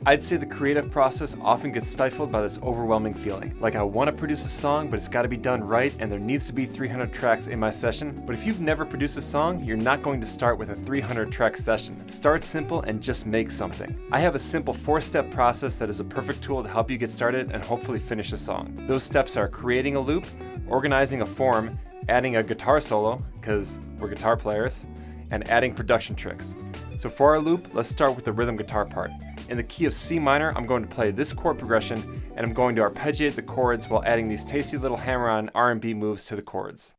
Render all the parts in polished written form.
I'd say the creative process often gets stifled by this overwhelming feeling. Like, I want to produce a song, but it's got to be done right, and there needs to be 300 tracks in my session. But if you've never produced a song, you're not going to start with a 300 track session. Start simple and just make something. I have a simple 4-step process that is a perfect tool to help you get started and hopefully finish a song. Those steps are creating a loop, organizing a form, adding a guitar solo, because we're guitar players, and adding production tricks. So for our loop, let's start with the rhythm guitar part. In the key of C minor, I'm going to play this chord progression, and I'm going to arpeggiate the chords while adding these tasty little hammer-on R&B moves to the chords.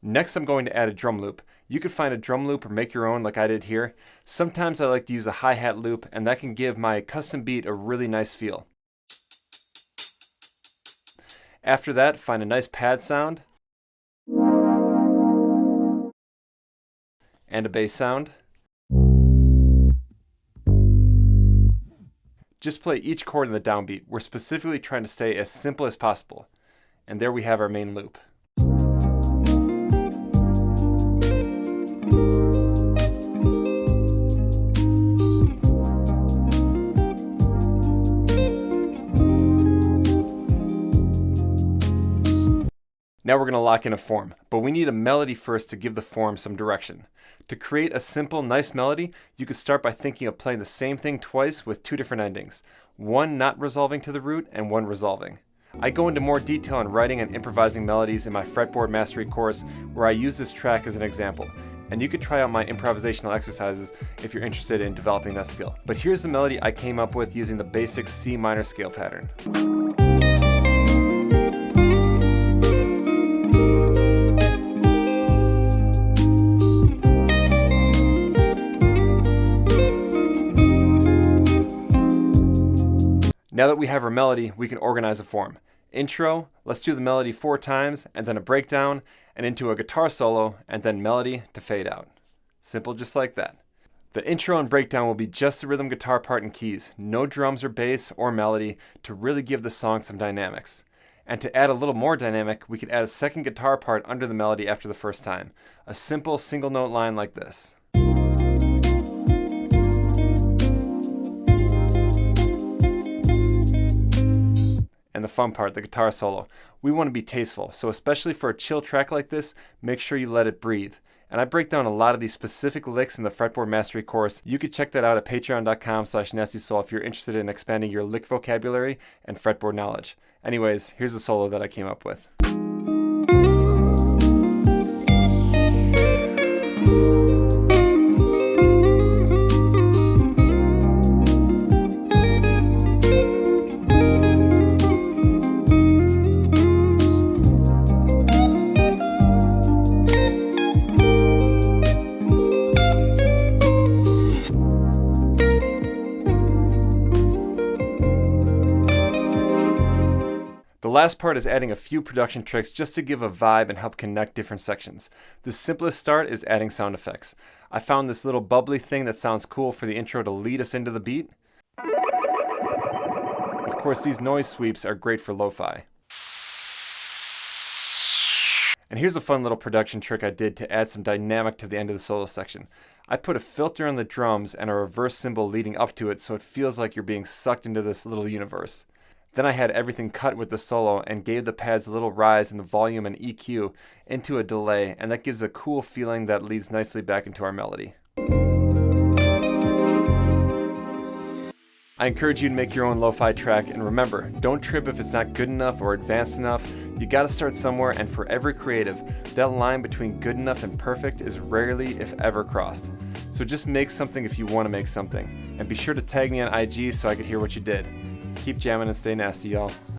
Next, I'm going to add a drum loop. You could find a drum loop or make your own like I did here. Sometimes I like to use a hi-hat loop, and that can give my custom beat a really nice feel. After that, find a nice pad sound and a bass sound. Just play each chord in the downbeat. We're specifically trying to stay as simple as possible. And there we have our main loop. Now we're going to lock in a form, but we need a melody first to give the form some direction. To create a simple, nice melody, you could start by thinking of playing the same thing twice with 2 different endings. One not resolving to the root and one resolving. I go into more detail on writing and improvising melodies in my fretboard mastery course, where I use this track as an example. And you could try out my improvisational exercises if you're interested in developing that skill. But here's the melody I came up with using the basic C minor scale pattern. Now that we have our melody, we can organize a form. Intro, let's do the melody 4 times, and then a breakdown, and into a guitar solo, and then melody to fade out. Simple just like that. The intro and breakdown will be just the rhythm guitar part and keys, no drums or bass or melody, to really give the song some dynamics. And to add a little more dynamic, we could add a second guitar part under the melody after the first time. A simple single note line like this. And the fun part, the guitar solo. We want to be tasteful, so especially for a chill track like this, make sure you let it breathe. And I break down a lot of these specific licks in the Fretboard Mastery course. You can check that out at patreon.com/nastysoul if you're interested in expanding your lick vocabulary and fretboard knowledge. Anyways, here's the solo that I came up with. The last part is adding a few production tricks just to give a vibe and help connect different sections. The simplest start is adding sound effects. I found this little bubbly thing that sounds cool for the intro to lead us into the beat. Of course, these noise sweeps are great for lo-fi. And here's a fun little production trick I did to add some dynamic to the end of the solo section. I put a filter on the drums and a reverse cymbal leading up to it so it feels like you're being sucked into this little universe. Then I had everything cut with the solo and gave the pads a little rise in the volume and EQ into a delay, and that gives a cool feeling that leads nicely back into our melody. I encourage you to make your own lo-fi track, and remember, don't trip if it's not good enough or advanced enough. You gotta start somewhere, and for every creative, that line between good enough and perfect is rarely, if ever, crossed. So just make something if you want to make something, and be sure to tag me on IG so I can hear what you did. Keep jamming and stay nasty, y'all.